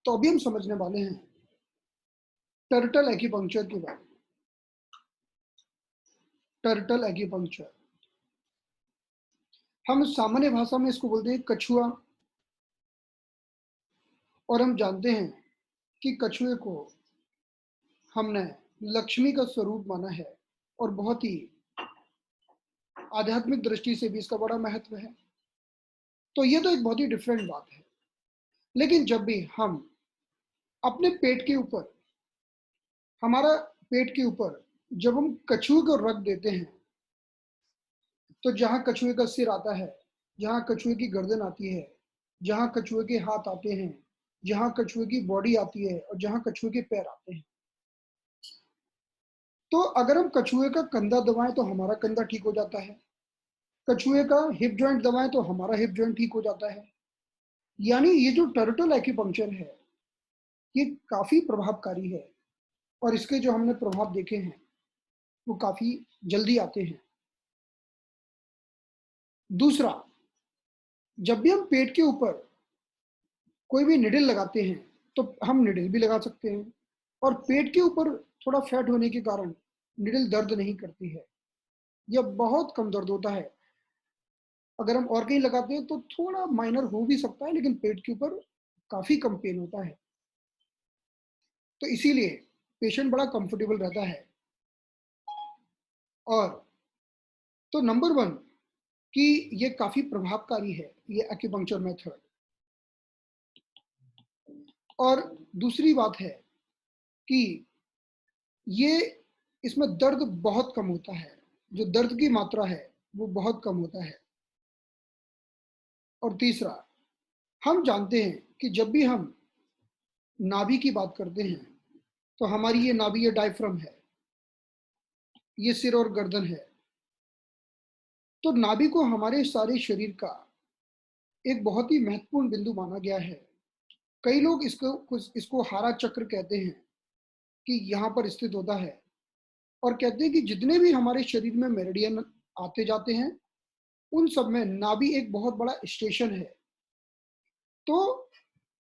तो अभी हम समझने वाले हैं टर्टल एक्यूपंक्चर के बारे में। टर्टल एक्यूपंक्चर, हम सामान्य भाषा में इसको बोलते हैं कछुआ, और हम जानते हैं कि कछुए को हमने लक्ष्मी का स्वरूप माना है और बहुत ही आध्यात्मिक दृष्टि से भी इसका बड़ा महत्व है। तो ये तो एक बहुत ही डिफरेंट बात है। लेकिन जब भी हम अपने पेट के ऊपर, हमारा पेट के ऊपर जब हम कछुए को रख देते हैं, तो जहां कछुए का सिर आता है, जहां कछुए की गर्दन आती है, जहां कछुए के हाथ आते हैं, जहां कछुए की बॉडी आती है और जहां कछुए के पैर आते हैं, तो अगर हम कछुए का कंधा दबाएं तो हमारा कंधा ठीक हो जाता है, कछुए का हिप जॉइंट दबाएं तो हमारा हिप जॉइंट ठीक हो जाता है। यानी ये जो टर्टल एक्यूपंक्चर है, ये काफी प्रभावकारी है और इसके जो हमने प्रभाव देखे हैं वो काफी जल्दी आते हैं। दूसरा, जब भी हम पेट के ऊपर कोई भी निडल लगाते हैं तो हम निडल भी लगा सकते हैं, और पेट के ऊपर थोड़ा फैट होने के कारण निडल दर्द नहीं करती है, यह बहुत कम दर्द होता है। अगर हम और कहीं लगाते हैं तो थोड़ा माइनर हो भी सकता है, लेकिन पेट के ऊपर काफी कम पेन होता है, तो इसीलिए पेशेंट बड़ा कंफर्टेबल रहता है। और तो नंबर वन कि ये काफी प्रभावकारी है ये एक्यूपंक्चर मेथड। और दूसरी बात है कि ये इसमें दर्द बहुत कम होता है, जो दर्द की मात्रा है वो बहुत कम होता है। और तीसरा, हम जानते हैं कि जब भी हम नाभि की बात करते हैं तो हमारी ये नाभि, ये डायफ्राम है, ये सिर और गर्दन है। तो नाभि को हमारे सारे शरीर का एक बहुत ही महत्वपूर्ण बिंदु माना गया है। कई लोग इसको हारा चक्र कहते हैं कि यहाँ पर स्थित होता है, और कहते हैं कि जितने भी हमारे शरीर में मेरिडियन आते जाते हैं उन सब में नाभि एक बहुत बड़ा स्टेशन है। तो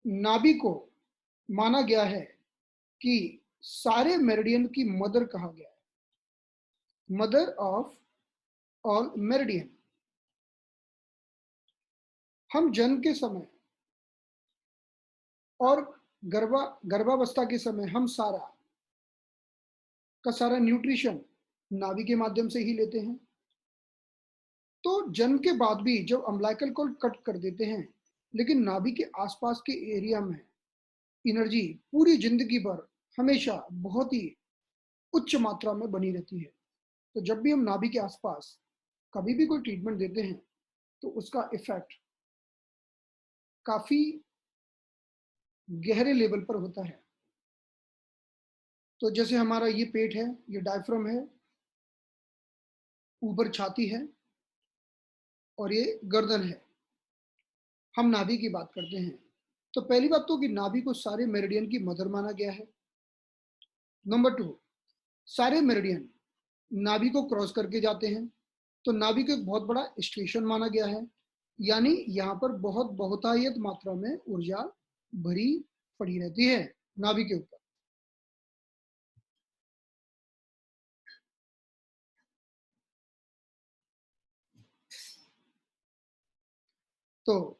नाभि को माना गया है कि सारे मेरिडियन की मदर कहा गया है, मदर ऑफ ऑल मेरिडियन। हम जन्म के समय और गर्भावस्था के समय हम सारा का सारा न्यूट्रिशन नाभि के माध्यम से ही लेते हैं। तो जन्म के बाद भी जब अम्बिलिकल कॉर्ड कट कर देते हैं, लेकिन नाभि के आसपास के एरिया में एनर्जी पूरी जिंदगी भर हमेशा बहुत ही उच्च मात्रा में बनी रहती है। तो जब भी हम नाभि के आसपास कभी भी कोई ट्रीटमेंट देते हैं तो उसका इफेक्ट काफी गहरे लेवल पर होता है। तो जैसे हमारा ये पेट है, ये डायफ्राम है, ऊपर छाती है और ये गर्दन है। हम नाभि की बात करते हैं तो पहली बात तो कि नाभि को सारे मेरिडियन की मदर माना गया है। नंबर टू, सारे मेरिडियन नाभि को क्रॉस करके जाते हैं, तो नाभि को एक बहुत बड़ा स्टेशन माना गया है। यानी यहाँ पर बहुत बहुतायत मात्रा में ऊर्जा भरी पड़ी रहती है नाभि के ऊपर। तो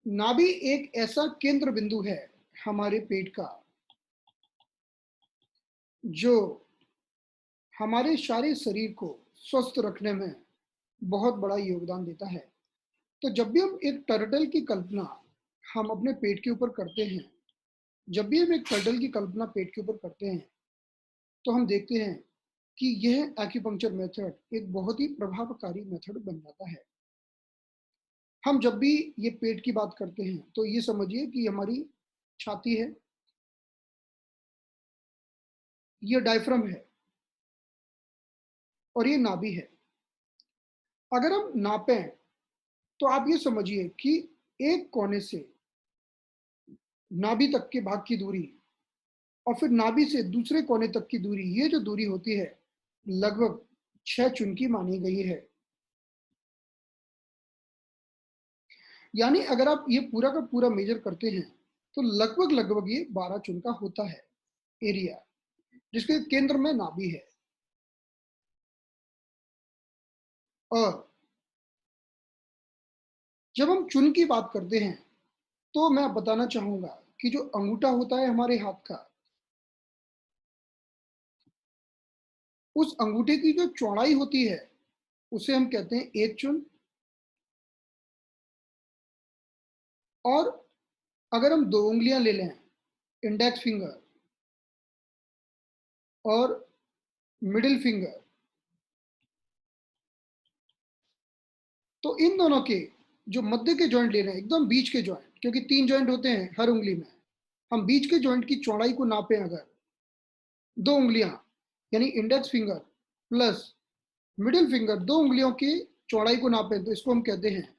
नाभि एक ऐसा केंद्र बिंदु है हमारे पेट का जो हमारे सारे शरीर को स्वस्थ रखने में बहुत बड़ा योगदान देता है। तो जब भी हम एक टर्टल की कल्पना हम अपने पेट के ऊपर करते हैं, जब भी हम एक टर्टल की कल्पना पेट के ऊपर करते हैं तो हम देखते हैं कि यह एक्यूपंक्चर मेथड एक बहुत ही प्रभावकारी मेथड बन जाता है। हम जब भी ये पेट की बात करते हैं तो ये समझिए कि हमारी छाती है, ये डायफ्राम है और ये नाभि है। अगर हम नापें तो आप ये समझिए कि एक कोने से नाभि तक के भाग की दूरी और फिर नाभि से दूसरे कोने तक की दूरी, ये जो दूरी होती है लगभग 6 चुनकी मानी गई है। यानी अगर आप ये पूरा का पूरा मेजर करते हैं तो लगभग लगभग ये 12 चुन का होता है एरिया, जिसके केंद्र में नाभि है। और जब हम चुन की बात करते हैं तो मैं बताना चाहूंगा कि जो अंगूठा होता है हमारे हाथ का, उस अंगूठे की जो चौड़ाई होती है उसे हम कहते हैं एक चुन। और अगर हम दो उंगलियां ले लें, इंडेक्स फिंगर और मिडिल फिंगर, तो इन दोनों के जो मध्य के जॉइंट ले रहे हैं, एकदम बीच के जॉइंट, क्योंकि 3 जॉइंट होते हैं हर उंगली में, हम बीच के जॉइंट की चौड़ाई को नापें अगर, दो उंगलियां यानी index finger plus middle finger, दो उंगलियों की चौड़ाई को नापें, तो इसको हम कहते हैं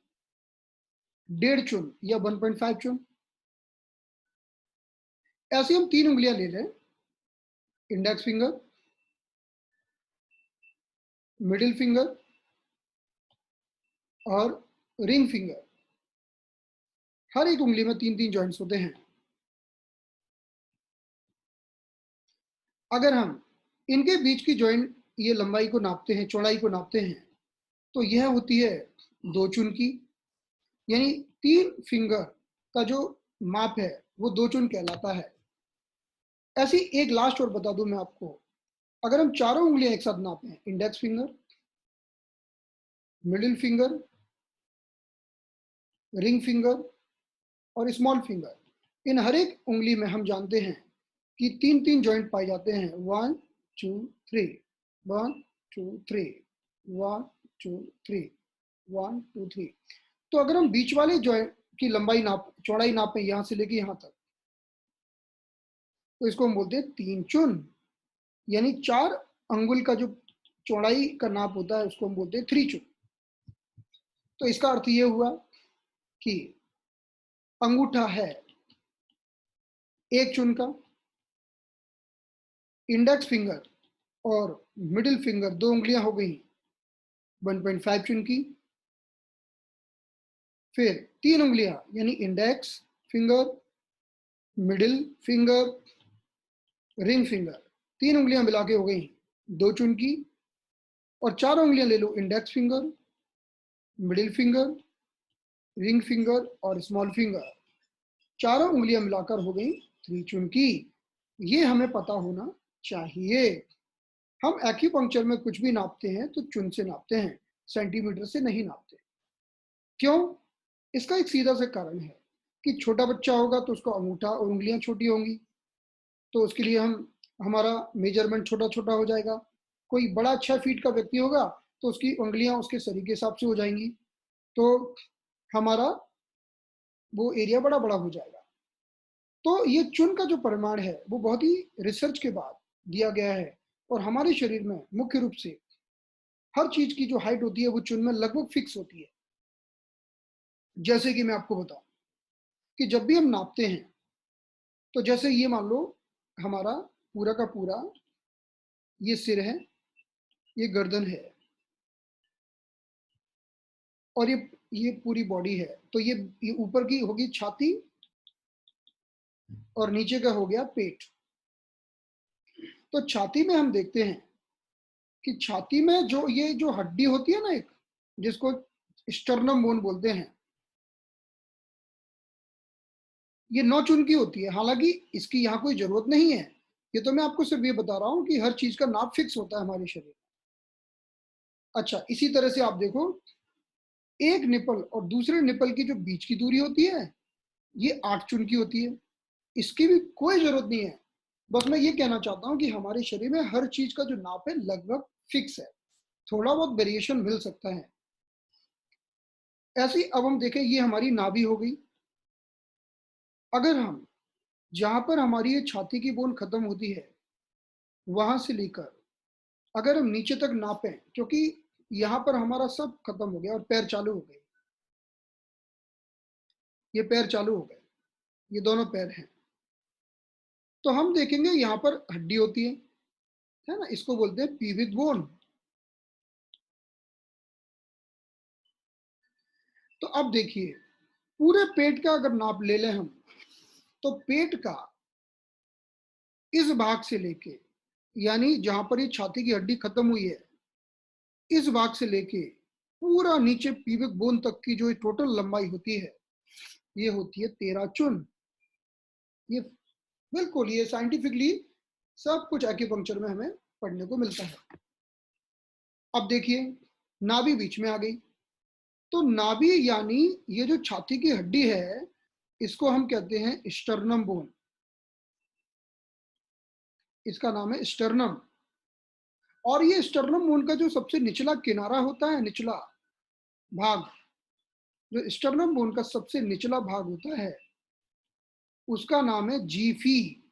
1.5 चुन या 1.5 चुन। ऐसे हम 3 उंगलियां ले लें, इंडेक्स फिंगर, मिडिल फिंगर और रिंग फिंगर। हर एक उंगली में 3-3 जॉइंट्स होते हैं। अगर हम इनके बीच की जॉइंट, ये लंबाई को नापते हैं, चौड़ाई को नापते हैं, तो यह होती है 2 चुन की, यानी 3 फिंगर का जो माप है वो 2 चुन कहलाता है। ऐसी एक लास्ट और बता दूं मैं आपको, अगर हम चारों उंगलियां एक साथ नापें, index finger, middle finger, ring finger और स्मॉल फिंगर, इन हर एक उंगली में हम जानते हैं कि 3-3 जॉइंट पाए जाते हैं। 1 2 3, 1 2 3, 1 2 3, 1 2 3। तो अगर हम बीच वाले जॉइंट की लंबाई नाप, चौड़ाई नापें यहां से लेके यहां तक, तो इसको हम बोलते हैं 3 चुन, यानी 4 अंगुल का जो चौड़ाई का नाप होता है उसको हम बोलते हैं 3 चुन। तो इसका अर्थ ये हुआ कि अंगूठा है 1 चुन का, इंडेक्स फिंगर और मिडिल फिंगर, दो उंगलियां हो गई 1.5 चुन की, फिर 3 उंगलियां यानी index finger, middle finger, ring finger, 3 उंगलियां मिला के हो गई 2 चुन की, और 4 उंगलियां ले लो, index finger, middle finger, ring finger और स्मॉल फिंगर, चारों उंगलियां मिलाकर हो गई 3 चुन की। ये हमें पता होना चाहिए। हम एक्यूपंक्चर में कुछ भी नापते हैं तो चुन से नापते हैं, सेंटीमीटर से नहीं नापते। क्यों? इसका एक सीधा सा कारण है कि छोटा बच्चा होगा तो उसका अंगूठा और उंगलियां छोटी होंगी, तो उसके लिए हम हमारा मेजरमेंट छोटा छोटा हो जाएगा। कोई बड़ा 6 फीट का व्यक्ति होगा तो उसकी उंगलियां उसके शरीर के हिसाब से हो जाएंगी, तो हमारा वो एरिया बड़ा बड़ा हो जाएगा। तो ये चुन का जो परिमाण है वो बहुत ही रिसर्च के बाद दिया गया है, और हमारे शरीर में मुख्य रूप से हर चीज की जो हाइट होती है वो चुन में लगभग फिक्स होती है। जैसे कि मैं आपको बताऊं कि जब भी हम नापते हैं, तो जैसे ये मान लो हमारा पूरा का पूरा ये सिर है, ये गर्दन है, और ये पूरी बॉडी है, तो ये ऊपर की होगी छाती और नीचे का हो गया पेट। तो छाती में हम देखते हैं कि छाती में जो ये जो हड्डी होती है ना एक, जिसको स्टर्नम बोन बोलते हैं, ये 9 चुन की होती है। हालांकि इसकी यहाँ कोई जरूरत नहीं है, ये तो मैं आपको सिर्फ ये बता रहा हूँ कि हर चीज का नाप फिक्स होता है हमारे शरीर में। अच्छा, इसी तरह से आप देखो, एक निपल और दूसरे निपल की जो बीच की दूरी होती है ये 8 चुन की होती है। इसकी भी कोई जरूरत नहीं है। बस मैं ये कहना चाहता हूँ कि हमारे शरीर में हर चीज का जो नाप है लगभग फिक्स है, थोड़ा बहुत वेरिएशन मिल सकता है। ऐसी अब हम देखें, ये हमारी नाभि हो गई। अगर हम जहां पर हमारी ये छाती की बोन खत्म होती है वहां से लेकर अगर हम नीचे तक नापें, क्योंकि यहाँ पर हमारा सब खत्म हो गया और पैर चालू हो गए, ये पैर चालू हो गए, ये दोनों पैर हैं, तो हम देखेंगे यहाँ पर हड्डी होती है ना, इसको बोलते हैं पीवित बोन। तो अब देखिए, पूरे पेट का अगर नाप ले लें हम, तो पेट का इस भाग से लेके, यानी जहां पर ये छाती की हड्डी खत्म हुई है, इस भाग से लेके पूरा नीचे पीविक बोन तक की जो टोटल लंबाई होती है, ये होती है 13 चुन। ये बिल्कुल, ये साइंटिफिकली सब कुछ एक्यूपंक्चर में हमें पढ़ने को मिलता है। अब देखिए, नाभि बीच में आ गई। तो नाभि यानी ये जो छाती की हड्डी है, इसको हम कहते हैं स्टर्नम बोन। इसका नाम है स्टर्नम। और ये स्टर्नम बोन का जो सबसे निचला किनारा होता है, निचला भाग, जो स्टर्नम बोन का सबसे निचला भाग होता है, उसका नाम है जीफी।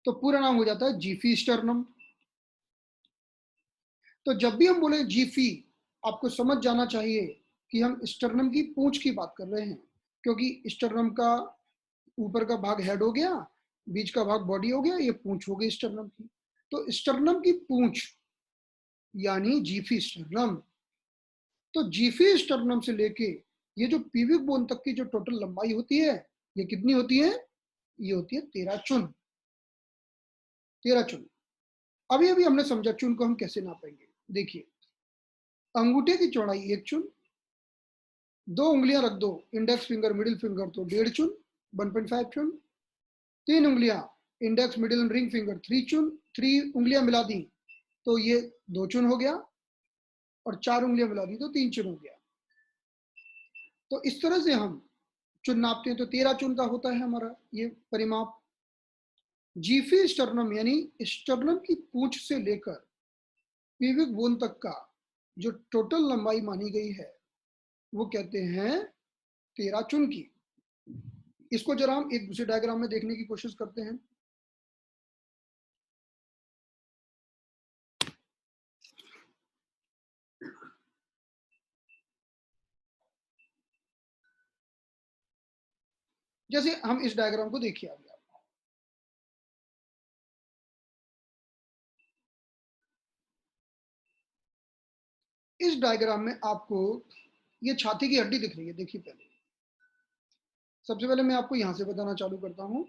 तो पूरा नाम हो जाता है जीफी स्टर्नम। तो जब भी हम बोले जीफी, आपको समझ जाना चाहिए कि हम स्टर्नम की पूंछ की बात कर रहे हैं, क्योंकि स्टर्नम का ऊपर का भाग हेड हो गया, बीच का भाग बॉडी हो गया, ये पूंछ हो गई स्टर्नम की। तो स्टर्नम की पूंछ यानी जीफी स्टर्नम। तो जीफी स्टर्नम से लेके ये जो पीविक बोन तक की जो टोटल लंबाई होती है, ये कितनी होती है? ये होती है 13 चुन। 13 चुन। अभी अभी हमने समझा चुन को हम कैसे नापेंगे। देखिए, अंगूठे की चौड़ाई 1 चुन, 2 उंगलियां रख दो, इंडेक्स फिंगर मिडिल फिंगर, तो 1.5 चुन, 1.5 चुन। 3 उंगलियां, index middle and ring finger, 3 चुन। 3 उंगलियां मिला दी तो ये 2 चुन हो गया, और 4 उंगलियां मिला दी तो 3 चुन हो गया। तो इस तरह से हम चुन नापते हैं। तो 13 चुन का होता है हमारा ये परिमाप। जीफी स्टर्नम यानी स्टर्नम की पूंछ से लेकर पीविक बोन तक का जो टोटल लंबाई मानी गई है, वो कहते हैं 13 चुन की। इसको जरा हम एक दूसरे डायग्राम में देखने की कोशिश करते हैं। जैसे हम इस डायग्राम को देखिए अभी आप। इस डायग्राम में आपको ये छाती की हड्डी दिख रही है। देखिए, पहले सबसे पहले मैं आपको यहां से बताना चालू करता हूं।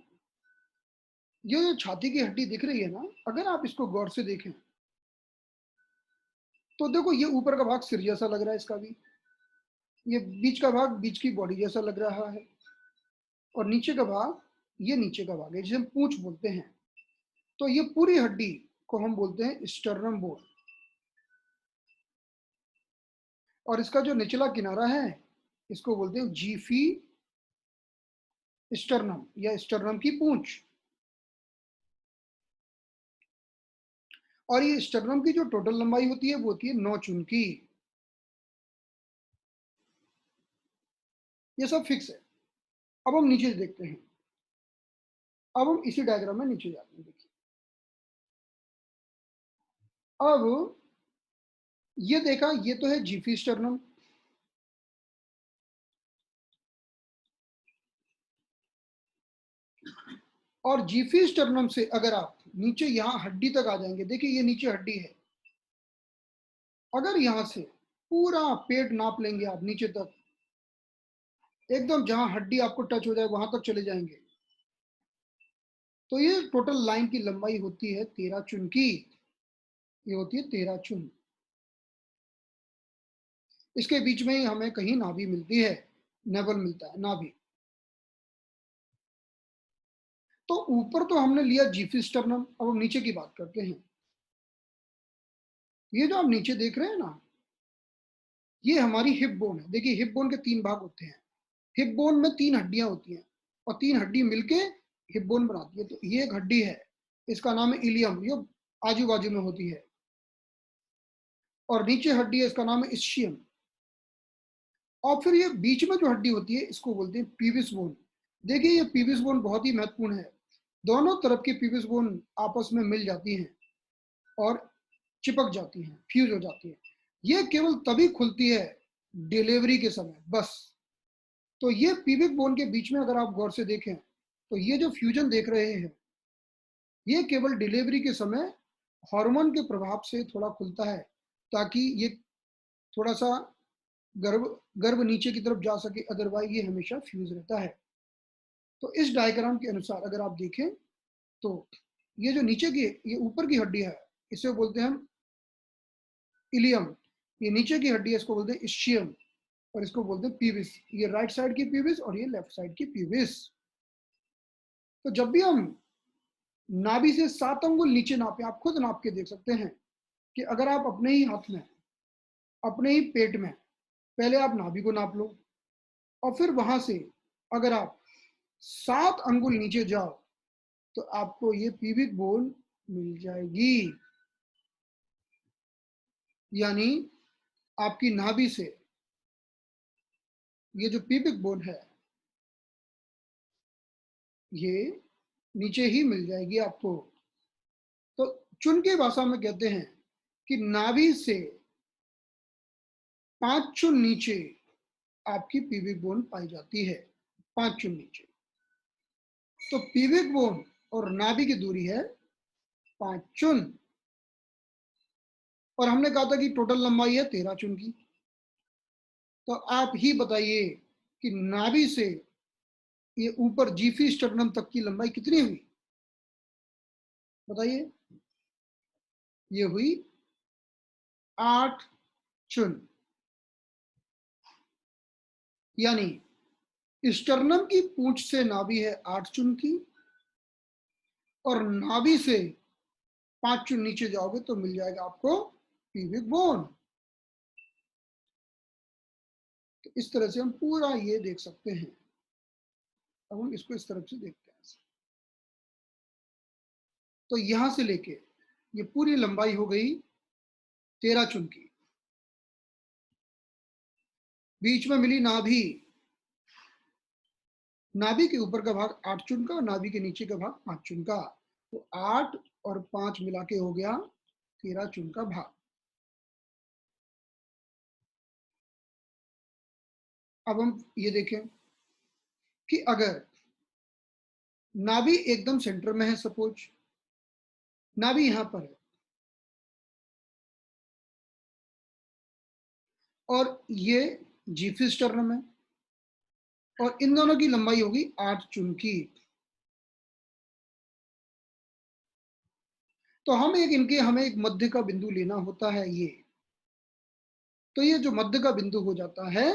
ये जो छाती की हड्डी दिख रही है ना, अगर आप इसको गौर से देखें तो देखो, ये ऊपर का भाग सिर जैसा लग रहा है इसका भी, ये बीच का भाग बीच की बॉडी जैसा लग रहा है, और नीचे का भाग, ये नीचे का भाग है जिसे हम पूंछ बोलते हैं। तो ये पूरी हड्डी को हम बोलते हैं स्टर्नम बोन। और इसका जो निचला किनारा है, इसको बोलते हैं जीफी स्टर्नम या स्टर्नम की पूंछ। और ये स्टर्नम की जो टोटल लंबाई होती है, वो होती है 9 चुन की। ये सब फिक्स है। अब हम नीचे देखते हैं। अब हम इसी डायग्राम में नीचे जाते हैं। देखिए, अब ये देखा, ये तो है जीफी स्टर्नम। और जीफी स्टर्नम से अगर आप नीचे यहां हड्डी तक आ जाएंगे, देखिए ये नीचे हड्डी है। अगर यहां से पूरा पेट नाप लेंगे आप नीचे तक, एकदम जहां हड्डी आपको टच हो जाए वहां तक चले जाएंगे, तो ये टोटल लाइन की लंबाई होती है 13 चुन की। ये होती है 13 चुन। इसके बीच में ही हमें कहीं नाभि मिलती है, नेवल मिलता है, नाभि। तो ऊपर तो हमने लिया जीफी स्टर्नम। अब हम नीचे की बात करते हैं। ये जो आप नीचे देख रहे हैं ना, ये हमारी हिप बोन है। देखिए, हिप बोन के 3 भाग होते हैं। हिप बोन में 3 हड्डियां होती हैं, और 3 हड्डी मिलके हिप बोन बनाती है। तो ये एक हड्डी है, इसका नाम है इलियम, ये आजू बाजू में होती है। और नीचे हड्डी है, इसका नाम है इस्चियम। और फिर ये बीच में जो हड्डी होती है, इसको बोलते हैं पीविस बोन। देखिए, ये पीविस बोन बहुत ही महत्वपूर्ण है। दोनों तरफ की पीविस बोन आपस में मिल जाती हैं और चिपक जाती हैं, फ्यूज हो जाती हैं। ये केवल तभी खुलती है डिलीवरी के समय, बस। तो ये पीविक बोन के बीच में अगर आप गौर से देखें, तो ये जो फ्यूजन देख रहे हैं, ये केवल डिलीवरी के समय हार्मोन के प्रभाव से थोड़ा खुलता है, ताकि ये थोड़ा सा गर्भ गर्भ नीचे की तरफ जा सके, अदरवाइज ये हमेशा फ्यूज रहता है। तो इस डायग्राम के अनुसार अगर आप देखें तो ये जो नीचे की, ये ऊपर की हड्डी है, इसे बोलते हैं हम इलियम। ये नीचे की हड्डी है, इसको बोलते हैं इस्चियम, और इसको बोलते हैं पीविस। ये राइट साइड की पीविस और ये लेफ्ट साइड की पीविस। तो जब भी हम नाभि से 7 अंगुल नीचे नापे, आप खुद नाप के देख सकते हैं कि अगर आप अपने ही हाथ में, अपने ही पेट में, पहले आप नाभि को नाप लो और फिर वहां से अगर आप 7 अंगुल नीचे जाओ तो आपको ये पीविक बोन मिल जाएगी। यानी आपकी नाभि से ये जो पीविक बोन है ये नीचे ही मिल जाएगी आपको। तो चुन की भाषा में कहते हैं कि नाभि से 5 चुन नीचे आपकी पीविक बोन पाई जाती है, 5 चुन नीचे। तो पीविक बोन और नाभि की दूरी है 5 चुन, और हमने कहा था कि टोटल लंबाई है 13 चुन की। तो आप ही बताइए कि नाभि से ये ऊपर जीफी स्टर्नम तक की लंबाई कितनी हुई, बताइए। ये हुई 8 चुन। यानी स्टर्नम की पूंछ से नाभि है 8 चुन की, और नाभि से 5 चुन नीचे जाओगे तो मिल जाएगा आपको पीविक बोन। तो इस तरह से हम पूरा ये देख सकते हैं। अब हम इसको इस तरफ से देखते हैं। तो यहां से लेके ये पूरी लंबाई हो गई 13 चुन की। बीच में मिली नाभि, नाभि के ऊपर का भाग 8 चुन का और नाभि के नीचे का भाग 5 चुन का। तो 8 और 5 मिला के हो गया 13 चुन का भाग। अब हम ये देखें कि अगर नाभि एकदम सेंटर में है, सपोज नाभि यहां पर है और ये जीफी स्टर्नम है, और इन दोनों की लंबाई होगी 8 चुन की। तो हमें एक मध्य का बिंदु लेना होता है ये। तो ये जो मध्य का बिंदु हो जाता है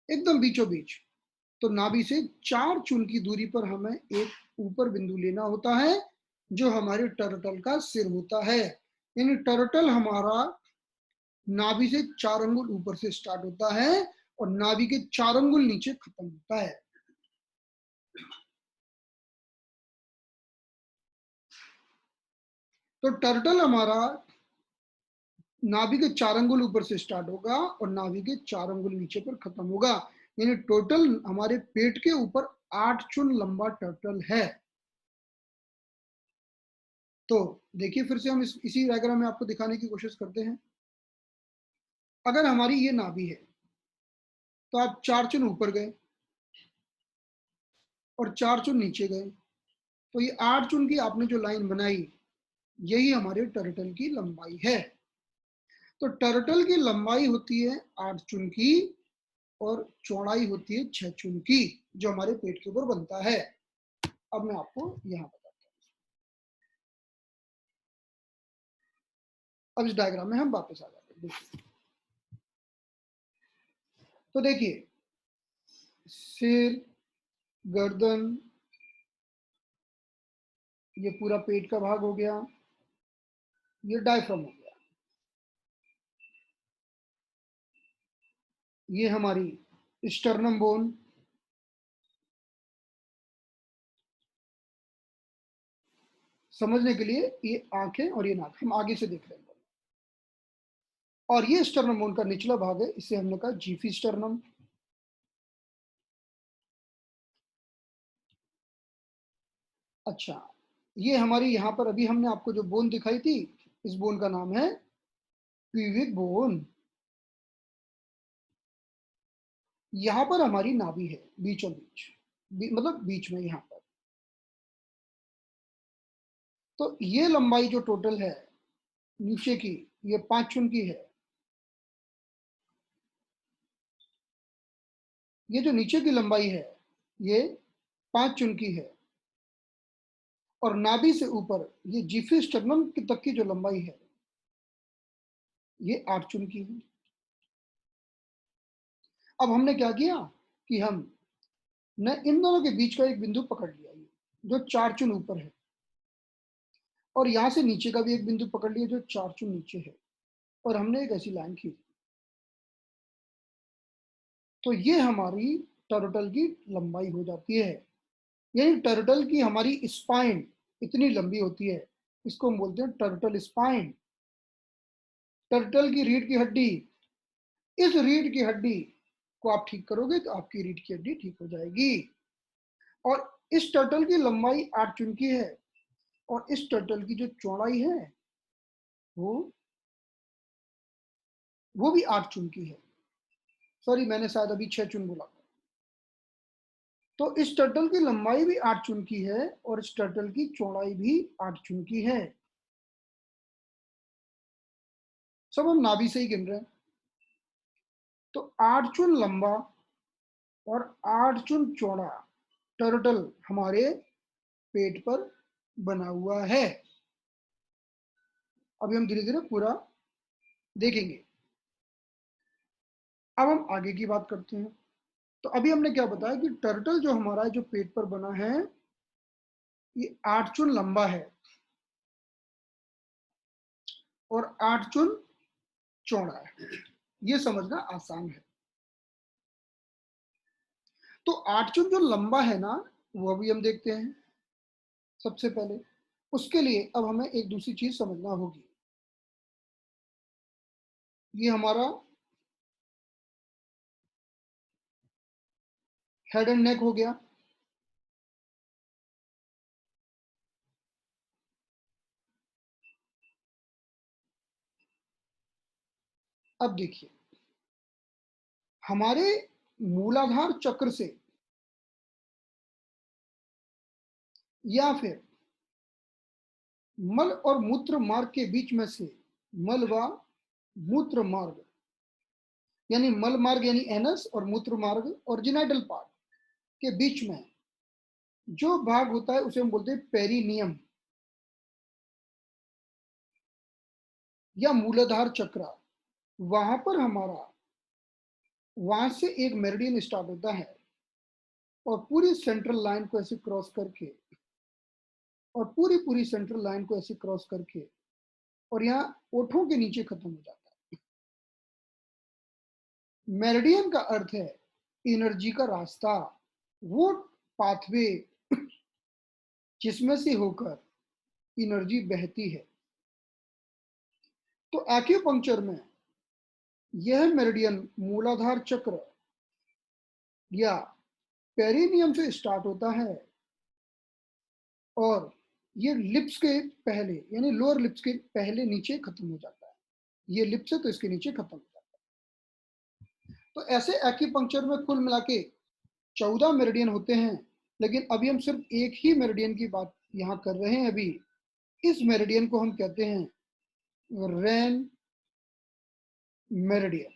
एकदम बीचों बीच, तो नाभि से 4 चुन की दूरी पर हमें एक ऊपर बिंदु लेना होता है जो हमारे टर्टल का सिर होता है। यानी टर्टल हमारा नाभि से 4 अंगुल ऊपर से स्टार्ट होता है और नाभि के 4 अंगुल नीचे खत्म होता है। तो टर्टल हमारा नाभि के 4 अंगुल ऊपर से स्टार्ट होगा और नाभि के 4 अंगुल नीचे पर खत्म होगा। यानी टोटल हमारे पेट के ऊपर 8 चुन लंबा टर्टल है। तो देखिए फिर से हम इसी डायग्राम में आपको दिखाने की कोशिश करते हैं। अगर हमारी ये नाभि है तो आप 4 चुन ऊपर गए और 4 चुन नीचे गए, तो ये 8 चुन की आपने जो लाइन बनाई यही हमारे टर्टल की लंबाई है। तो टर्टल की लंबाई होती है 8 चुन की और चौड़ाई होती है 6 चुन की, जो हमारे पेट के ऊपर बनता है। अब मैं आपको यहां बताता हूं। अब इस डायग्राम में हम वापस आ जाते हैं। देखिए, तो देखिए सिर, गर्दन, ये पूरा पेट का भाग हो गया, ये डायफ्राम हो गया, ये हमारी स्टर्नम बोन, समझने के लिए ये आंखें और ये नाक हम आगे से देख रहे हैं। और ये स्टर्नम बोन का निचला भाग है, इसे हमने कहा जीफी स्टर्नम। अच्छा, ये हमारी यहाँ पर अभी हमने आपको जो बोन दिखाई थी, इस बोन का नाम है पीविक बोन। यहाँ पर हमारी नाभि है बीचों बीच, मतलब बीच में यहाँ पर। तो ये लंबाई जो टोटल है नीचे की, ये 5 चुन की है। ये जो नीचे की लंबाई है ये 5 चुन की है, और नाभि से ऊपर ये जीफी स्टर्नम तक की जो लंबाई है ये 8 चुन की है। अब हमने क्या किया कि हम ने इन दोनों के बीच का एक बिंदु पकड़ लिया, जो 4 चुन ऊपर है, और यहां से नीचे का भी एक बिंदु पकड़ लिया जो 4 चुन नीचे है, और हमने एक ऐसी लाइन खींची। तो ये हमारी टर्टल की लंबाई हो जाती है। यानी टर्टल की हमारी स्पाइन इतनी लंबी होती है, इसको हम बोलते हैं टर्टल स्पाइन। टर्टल की रीढ़ की हड्डी, इस रीढ़ की हड्डी को आप ठीक करोगे तो आपकी रीढ़ की हड्डी ठीक हो जाएगी। और इस टर्टल की लंबाई 8 चुन की है, और इस टर्टल की जो चौड़ाई है वो भी 8 चुन की है। सॉरी, मैंने शायद अभी 6 चुन बोला। तो इस टर्टल की लंबाई भी 8 चुन की है, और इस टर्टल की चौड़ाई भी 8 चुन की है। सब हम नाभि से ही गिन रहे हैं। तो 8 चुन लंबा और 8 चुन चौड़ा टर्टल हमारे पेट पर बना हुआ है। अभी हम धीरे धीरे पूरा देखेंगे। अब हम आगे की बात करते हैं। तो अभी हमने क्या बताया कि टर्टल जो हमारा जो पेट पर बना है ये 8 चुन लंबा है और 8 चुन चौड़ा है। ये समझना आसान है। तो 8 चुन जो लंबा है ना, वो भी हम देखते हैं सबसे पहले। उसके लिए अब हमें एक दूसरी चीज समझना होगी। ये हमारा हेड एंड नेक हो गया। अब देखिए, हमारे मूलाधार चक्र से या फिर मल और मूत्र मार्ग के बीच में से मल व मूत्र मार्ग, यानी मल मार्ग यानी एनस और मूत्र मार्ग और जिनाइटल पार्ट के बीच में जो भाग होता है उसे हम बोलते हैं पेरिनियम या मूलाधार चक्र। वहां पर हमारा, वहां से एक मेरिडियन स्टार्ट होता है और पूरी सेंट्रल लाइन को ऐसे क्रॉस करके, और पूरी पूरी सेंट्रल लाइन को ऐसे क्रॉस करके, और यहाँ ओठों के नीचे खत्म हो जाता है। मेरिडियन का अर्थ है एनर्जी का रास्ता, वो पाथवे जिसमें से होकर एनर्जी बहती है। तो एक्यूपंक्चर में यह मेरिडियन मूलाधार चक्र या पेरिनियम से स्टार्ट होता है, और ये लिप्स के पहले यानी लोअर लिप्स के पहले नीचे खत्म हो जाता है। ये लिप्स है तो इसके नीचे खत्म हो जाता है। तो ऐसे एक्यूपंक्चर में कुल मिला के 14 मेरिडियन होते हैं, लेकिन अभी हम सिर्फ एक ही मेरिडियन की बात यहाँ कर रहे हैं। अभी इस मेरिडियन को हम कहते हैं रेन मेरिडियन।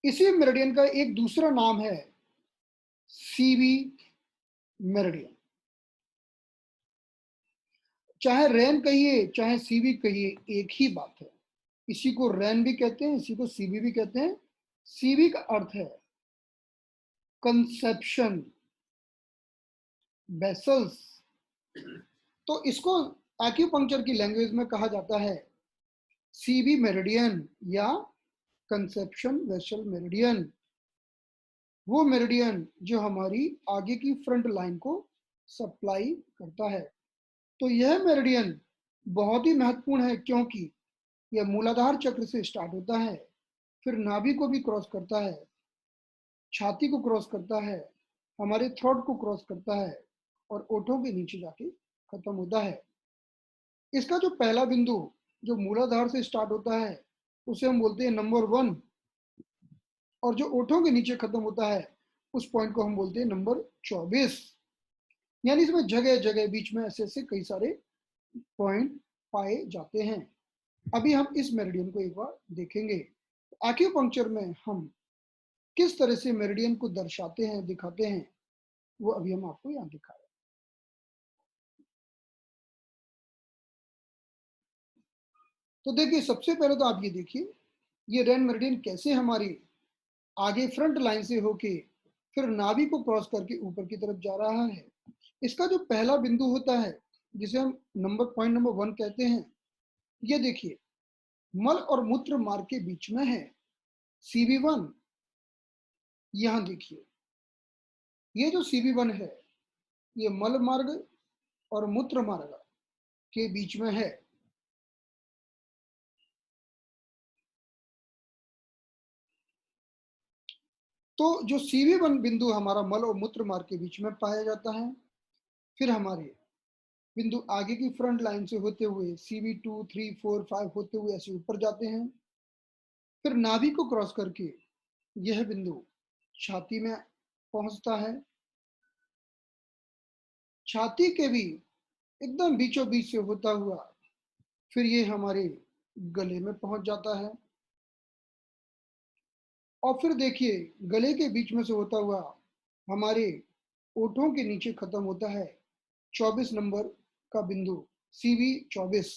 इसी मेरिडियन का एक दूसरा नाम है सीवी मेरिडियन। चाहे रेन कहिए चाहे सीवी कहिए, एक ही बात है। इसी को रेन भी कहते हैं, इसी को सीवी भी कहते हैं। सीवी का अर्थ है कंसेप्शन वेसल्स। तो इसको एक्यूपंक्चर की लैंग्वेज में कहा जाता है सीवी मेरिडियन या कंसेप्शन वेसल मेरिडियन। वो मेरिडियन जो हमारी आगे की फ्रंट लाइन को सप्लाई करता है। तो यह मेरिडियन बहुत ही महत्वपूर्ण है, क्योंकि यह मूलाधार चक्र से स्टार्ट होता है, फिर नाभि को भी क्रॉस करता है, छाती को क्रॉस करता है, हमारे थ्रोट को क्रॉस करता है, और ओठों के नीचे जाके खत्म होता है। इसका जो पहला बिंदु जो मूलाधार से स्टार्ट होता है उसे हम बोलते हैं नंबर 1, और जो ओठों के नीचे खत्म होता है उस पॉइंट को हम बोलते हैं नंबर 24। यानी इसमें जगह जगह बीच में ऐसे ऐसे कई सारे पॉइंट पाए जाते हैं। अभी हम इस मेरिडियन को एक बार देखेंगे। एक्यूपंक्चर में हम किस तरह से मेरिडियन को दर्शाते हैं, दिखाते हैं, वो अभी हम आपको यहाँ दिखा रहे हैं। तो देखिए, सबसे पहले तो आप ये देखिए, ये रेन मेरिडियन कैसे हमारी आगे फ्रंट लाइन से होके फिर नाभि को क्रॉस करके ऊपर की तरफ जा रहा है। इसका जो पहला बिंदु होता है, जिसे हम पॉइंट नंबर 1 कहते हैं, ये देखिए मल और मूत्र मार्ग के बीच में है, CB1। यहां देखिए, ये जो CB1 है, ये मल मार्ग और मूत्र मार्ग के बीच में है। तो जो CB1 बिंदु हमारा मल और मूत्र मार्ग के बीच में पाया जाता है, फिर हमारे बिंदु आगे की फ्रंट लाइन से होते हुए CB2, 3, 4, 5 होते हुए ऐसे ऊपर जाते हैं। फिर नाभि को क्रॉस करके यह बिंदु छाती में पहुंचता है। छाती के भी एकदम बीचों बीच से होता हुआ फिर ये हमारे गले में पहुंच जाता है। और फिर देखिए, गले के बीच में से होता हुआ हमारे ओठों के नीचे खत्म होता है 24 नंबर का बिंदु, CB24।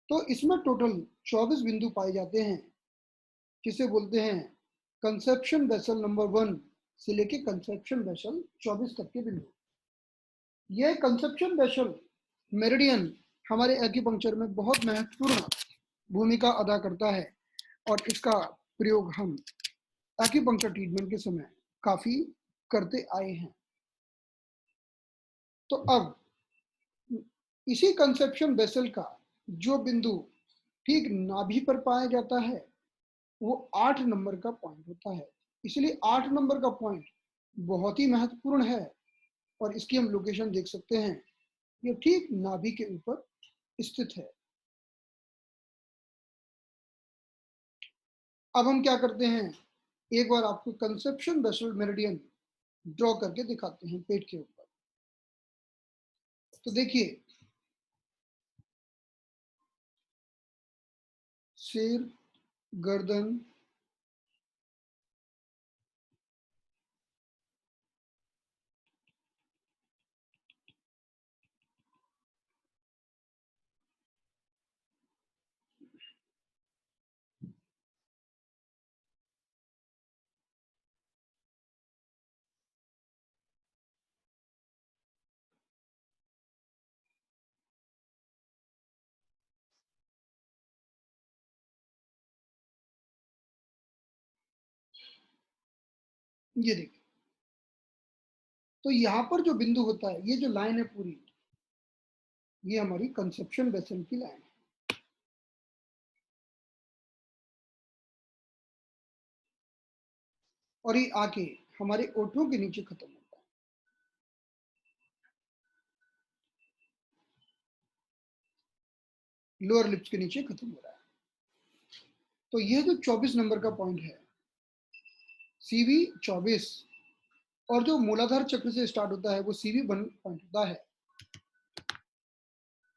तो इसमें टोटल 24 बिंदु पाए जाते हैं, जिसे बोलते हैं कंसेप्शन वेसल नंबर 1 से लेके कंसेप्शन वेसल 24 तक के बिंदु। यह कंसेप्शन वेसल मेरिडियन हमारे एक्यूपंक्चर में बहुत महत्वपूर्ण भूमिका अदा करता है, और इसका प्रयोग हम एक्यूपंक्चर ट्रीटमेंट के समय काफी करते आए हैं। तो अब इसी कंसेप्शन वेसल का जो बिंदु ठीक नाभि पर पाया जाता है, वो 8 नंबर का पॉइंट होता है। इसलिए 8 नंबर का पॉइंट बहुत ही महत्वपूर्ण है, और इसकी हम लोकेशन देख सकते हैं, ये ठीक नाभि के ऊपर स्थित है। अब हम क्या करते हैं, एक बार आपको कंसेप्शन वेसल मेरिडियन ड्रॉ करके दिखाते हैं पेट के ऊपर। तो देखिए, सिर, गर्दन, ये देखिए। तो यहाँ पर जो बिंदु होता है, ये जो लाइन है पूरी, ये हमारी कंसेप्शन वेसल की लाइन है। और ये आके हमारे ओठों के नीचे खत्म होता है। लोअर लिप्स के नीचे खत्म हो रहा है। तो यह जो 24 नंबर का पॉइंट है, CB24, और जो मूलाधार चक्र से स्टार्ट होता है वो CB1 पॉइंट होता है।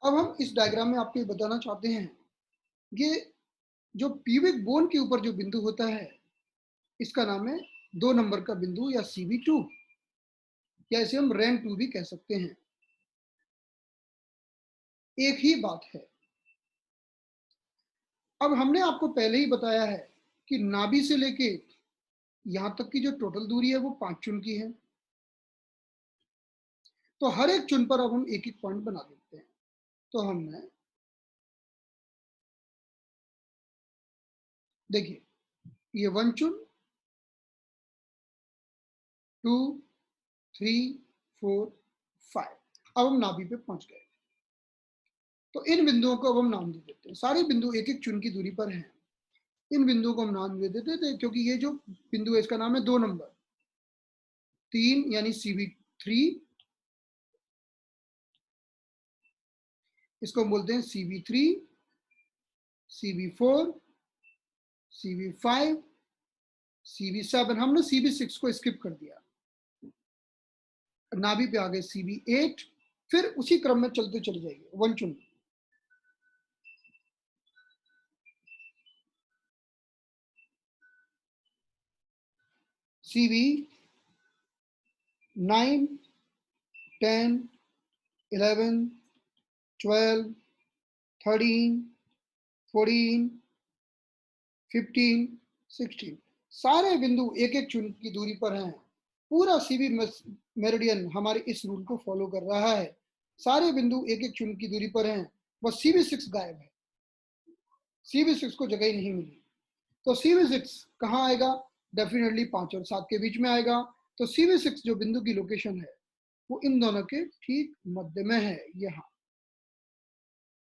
अब हम इस डायग्राम में आपको बताना चाहते हैं, ये जो प्यूबिक बोन के ऊपर जो बिंदु होता है, इसका नाम है 2 नंबर का बिंदु, या CB2, या इसे हम REN2 भी कह सकते हैं। एक ही बात है। अब हमने आपको पहले ही बताया है कि नाभि से लेके यहां तक की जो टोटल दूरी है वो 5 चुन की है। तो हर एक चुन पर अब हम एक एक पॉइंट बना देते हैं। तो हमने देखिए, ये 1 चुन, 2, 3, 4, 5। अब हम नाभि पे पहुंच गए। तो इन बिंदुओं को अब हम नाम दे देते हैं। सारे बिंदु एक एक चुन की दूरी पर हैं। इन बिंदुओं को हम नाम दे देते थे, क्योंकि ये जो बिंदु है इसका नाम है 2 नंबर, 3 यानी CB3, इसको हम बोलते हैं CB3, CB4, CB5, CB7। हमने CB6 को स्किप कर दिया, नाभि पे आ गए CB8। फिर उसी क्रम में चलते चले जाइए, 1 चुन। CV 9, 10, 11, 12, 13, 14, 15, 16 सारे बिंदु एक एक चुन की दूरी पर हैं। पूरा सीबी मेरिडियन हमारे इस रूल को फॉलो कर रहा है। सारे बिंदु एक एक चुन की दूरी पर हैं, बस CV6 गायब है। CV6 को जगह ही नहीं मिली। तो CV6 कहाँ आएगा? डेफिनेटली 5 और 7 के बीच में आएगा। तो CV6 जो बिंदु की लोकेशन है वो इन दोनों के ठीक मध्य में है, यहाँ।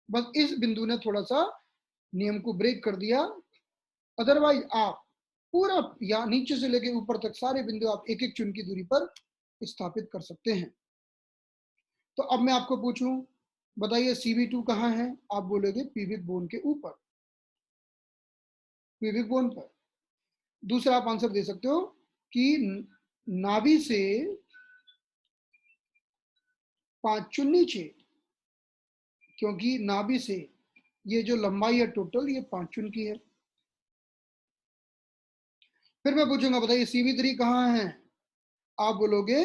बस इस बिंदु ने थोड़ा सा नियम को ब्रेक कर दिया। अदरवाइज आप पूरा या नीचे से लेके ऊपर तक सारे बिंदु आप एक एक चुन की दूरी पर स्थापित कर सकते हैं। तो अब मैं आपको पूछूं, बताइए CV2 कहाँ है? आप बोलोगे पीविक बोन के ऊपर, पीविक बोन पर। दूसरा आप आंसर दे सकते हो कि नाभि से 5 चुन नीचे, क्योंकि नाभि से ये जो लंबाई है टोटल ये 5 चुन की है। फिर मैं पूछूंगा बताइए CV3 कहाँ है? आप बोलोगे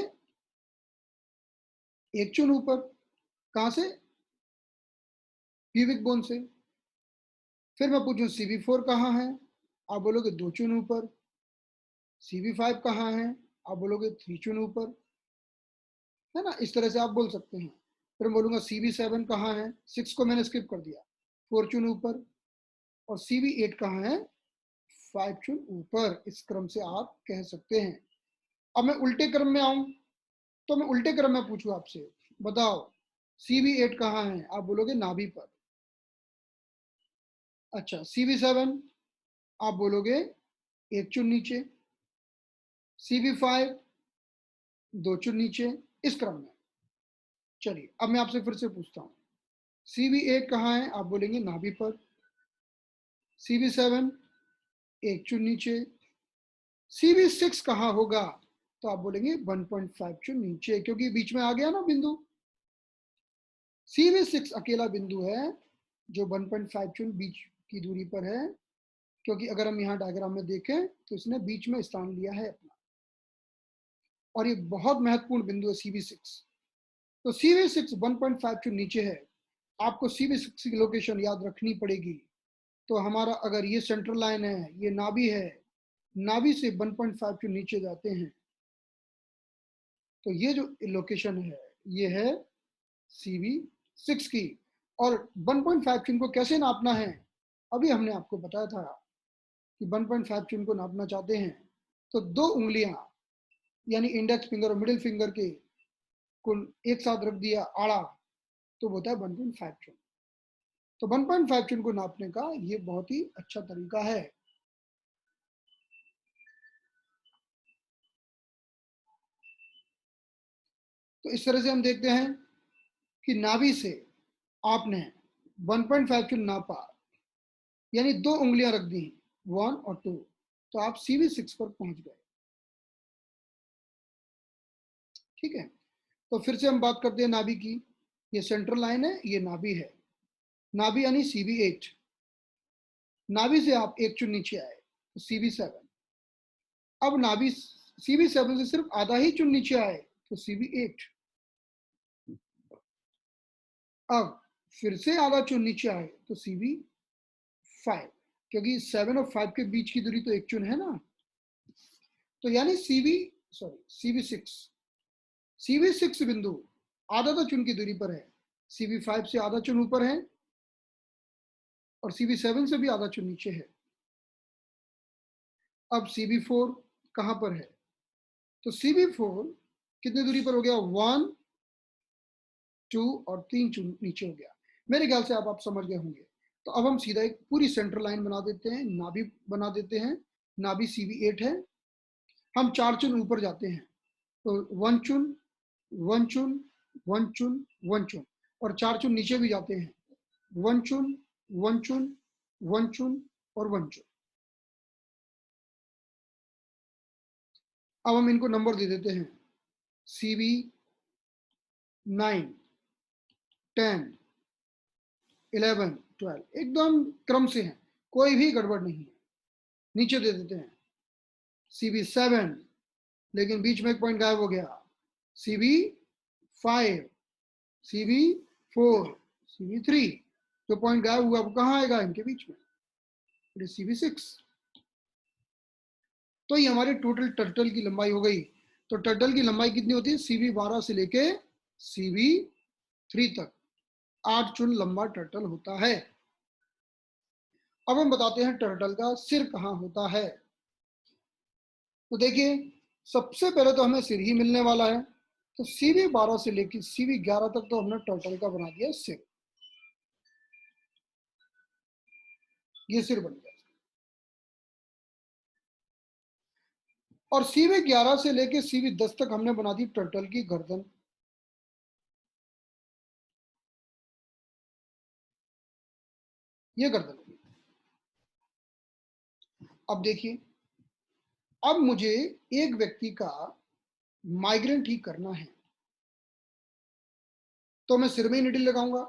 1 चुन ऊपर। कहां से? प्यूबिक बोन से। फिर मैं पूछूं CV4 कहाँ है? आप बोलोगे 2 चुन ऊपर। CV5 कहाँ है? आप बोलोगे 3 चुन ऊपर, है ना? इस तरह से आप बोल सकते हैं। फिर मैं बोलूंगा CV7 कहाँ है? 6 को मैंने स्किप कर दिया, 4 चुन ऊपर। और CV8 कहाँ है? 5 चुन ऊपर। इस क्रम से आप कह सकते हैं। अब मैं उल्टे क्रम में आऊं, तो मैं उल्टे क्रम में पूछूं आपसे, बताओ CV8 कहाँ है? आप बोलोगे नाभि पर। अच्छा, CV7 आप बोलोगे 1 चुन नीचे। CV5 2 चुन नीचे, इस क्रम में। चलिए अब मैं आपसे फिर से पूछता हूँ, CV8 कहाँ है? आप बोलेंगे नाभि पर। CV7 1 चुन नीचे। CV6 कहाँ होगा? तो आप बोलेंगे 1.5 चुन नीचे, क्योंकि बीच में आ गया ना बिंदु। CV6 अकेला बिंदु है जो 1.5 चुन बीच की दूरी पर है, क्योंकि अगर हम यहाँ डायग्राम में देखें तो इसने बीच में स्थान लिया है अपना, और ये बहुत महत्वपूर्ण बिंदु है CV6। तो CV6 1.5 चुन नीचे है। आपको CV6 की लोकेशन याद रखनी पड़ेगी। तो हमारा अगर ये सेंट्रल लाइन है, ये नाभि है, नाभि से 1.5 चुन नीचे जाते हैं, तो ये जो लोकेशन है ये है CV6 की। और 1.5 चुन को कैसे नापना है? अभी हमने आपको बताया था कि 1.5 चुन को नापना चाहते हैं तो 2 उंगलियां यानी इंडेक्स फिंगर और मिडिल फिंगर के को एक साथ रख दिया आड़ा, तो होता है 1.5 चुन। तो 1.5 चुन को नापने का ये बहुत ही अच्छा तरीका है। तो इस तरह से हम देखते हैं कि नाभि से आपने 1.5 चुन नापा, यानी 2 उंगलियां रख दी, 1 और 2, तो आप CV6 पर पहुंच गए। ठीक है, तो फिर से हम बात करते हैं नाभि की। ये सेंट्रल लाइन है, ये नाभि है। नाभि यानी CV8। नाभि से आप 1 चुन नीचे आए तो CV7। अब नाभि CV7 से सिर्फ आधा ही चुन नीचे आए तो CV8। अब फिर से आधा चुन नीचे आए तो CV5, क्योंकि 7 और 5 के बीच की दूरी तो 1 चुन है ना। तो यानी CV6 बिंदु आधा तो चुन की दूरी पर है, CV5 से आधा चुन ऊपर है और CV7 से भी आधा चुन नीचे है। अब CV4 कहां पर है? तो CV4 कितनी दूरी पर हो गया? 1, 2 और 3 चुन नीचे हो गया। मेरे ख्याल से आप समझ गए होंगे। तो अब हम सीधा एक पूरी सेंट्रल लाइन बना देते हैं, नाभि बना देते हैं। नाभि CV8 है, हम 4 चुन ऊपर जाते हैं तो 1 चुन, 1 चुन, 1 चुन, 1 चुन, और 4 चुन नीचे भी जाते हैं, 1 चुन, 1 चुन, 1 चुन और 1 चुन। अब हम इनको नंबर दे देते हैं, CV9, 10, 11, 12, एकदम क्रम से है, कोई भी गड़बड़ नहीं है। नीचे दे देते हैं CV7, लेकिन बीच में एक पॉइंट गायब हो गया, CV5, CV4, CV3, जो पॉइंट गायब हुआ वो कहाँ आएगा, इनके बीच में, CV6। तो ये हमारे टोटल टर्टल की लंबाई हो गई। तो टर्टल की लंबाई कितनी होती है, CV12 से लेके CV3 तक 8 चुन लंबा टर्टल होता है। अब हम बताते हैं टर्टल का सिर कहाँ होता है। तो देखिए, सबसे पहले तो हमें सिर ही मिलने वाला है। तो CV12 से लेकर CV11 तक तो हमने टर्टल का बना दिया सिर, ये सिर बन गया। और CV11 से लेकर CV10 तक हमने बना दी टर्टल की गर्दन। ये गर्दन होगी। अब देखिए, अब मुझे एक व्यक्ति का माइग्रेन ठीक करना है, तो मैं सिर में ही निडल लगाऊंगा।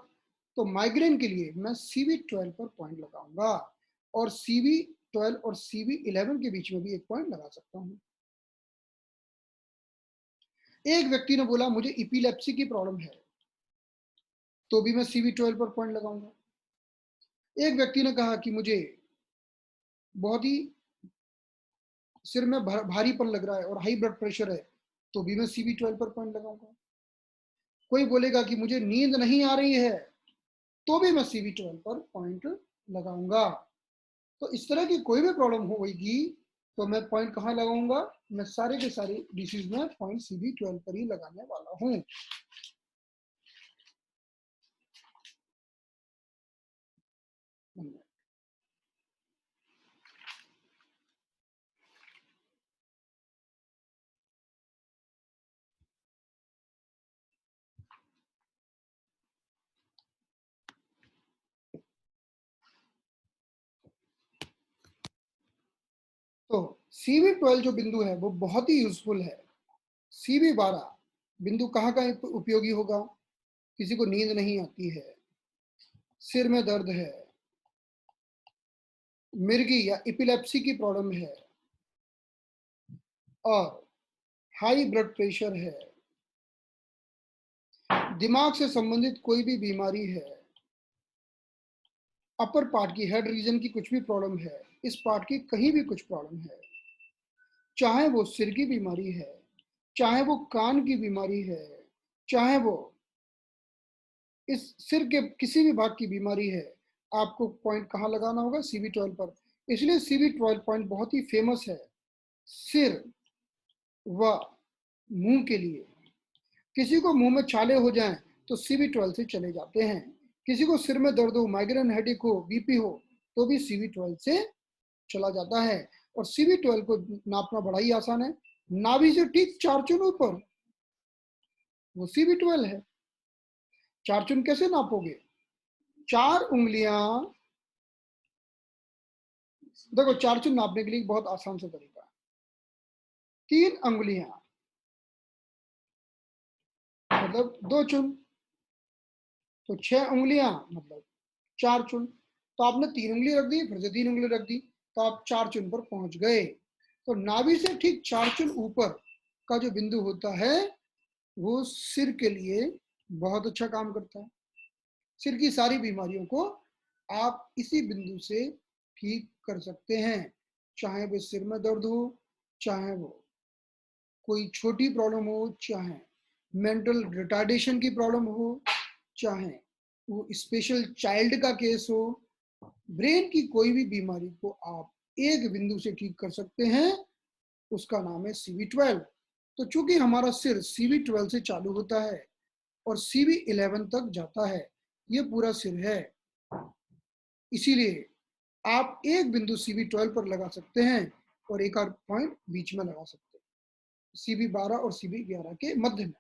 तो माइग्रेन के लिए मैं CV12 पर पॉइंट लगाऊंगा, और CV12 और CV11 के बीच में भी एक पॉइंट लगा सकता हूं। एक व्यक्ति ने बोला मुझे इपिलेप्सी की प्रॉब्लम है, तो भी मैं CV12 पर पॉइंट लगाऊंगा। एक व्यक्ति ने कहा कि मुझे बहुत ही सिर में भारीपन लग रहा है और हाई ब्लड प्रेशर है, तो भी मैं CV12 पर पॉइंट लगाऊंगा। कोई बोलेगा कि मुझे नींद नहीं आ रही है, तो भी मैं CV12 पर पॉइंट लगाऊंगा। तो इस तरह की कोई भी प्रॉब्लम होगी तो मैं पॉइंट कहाँ लगाऊंगा, मैं सारे के सारे डिसीज में पॉइंट CV12 पर ही लगाने वाला हूं। तो CV12 जो बिंदु है वो बहुत ही यूजफुल है। CV12 बिंदु कहाँ का उपयोगी होगा, किसी को नींद नहीं आती है, सिर में दर्द है, मिर्गी या इपिलेप्सी की प्रॉब्लम है, और हाई ब्लड प्रेशर है, दिमाग से संबंधित कोई भी बीमारी है, अपर पार्ट की हेड रीजन की कुछ भी प्रॉब्लम है, इस पार्ट की कहीं भी कुछ प्रॉब्लम है, चाहे वो सिर की बीमारी है, चाहे वो कान की बीमारी है, चाहे वो इस सिर के किसी भी भाग की बीमारी है, आपको पॉइंट कहाँ लगाना होगा, CV12 पर। इसलिए CV12 पॉइंट बहुत ही फेमस है सिर व मुंह के लिए। किसी को मुंह में छाले हो जाएं तो CV12 से चले जाते हैं। किसी को सिर में दर्द हो, माइग्रेन हेडेक हो, BP हो, तो भी CV12 से चला जाता है। और CV12 को नापना बड़ा ही आसान है, नाभि से ठीक 4 चुन ऊपर वो CV12 है। 4 चुन कैसे नापोगे, 4 उंगलियां, देखो 4 चुन नापने के लिए बहुत आसान सा तरीका है। 3 अंगुलियां मतलब 2 चुन, तो 6 उंगलियां मतलब 4 चुन। तो आपने 3 उंगली रख दी, फिर से 3 उंगली रख दी, तो आप 4 चुन पर पहुंच गए। तो नाभि से ठीक 4 चुन ऊपर का जो बिंदु होता है वो सिर के लिए बहुत अच्छा काम करता है। सिर की सारी बीमारियों को आप इसी बिंदु से ठीक कर सकते हैं, चाहे वो सिर में दर्द हो, चाहे वो कोई छोटी प्रॉब्लम हो, चाहे मेंटल रिटार्डेशन की प्रॉब्लम हो, चाहे वो स्पेशल चाइल्ड का केस हो, ब्रेन की कोई भी बीमारी को आप एक बिंदु से ठीक कर सकते हैं, उसका नाम है CV12। तो चूंकि हमारा सिर CV12 से चालू होता है और CV11 तक जाता है, ये पूरा सिर है, इसीलिए आप एक बिंदु CV12 पर लगा सकते हैं और एक और पॉइंट बीच में लगा सकते हैं, CV12 और CV11 के मध्य में।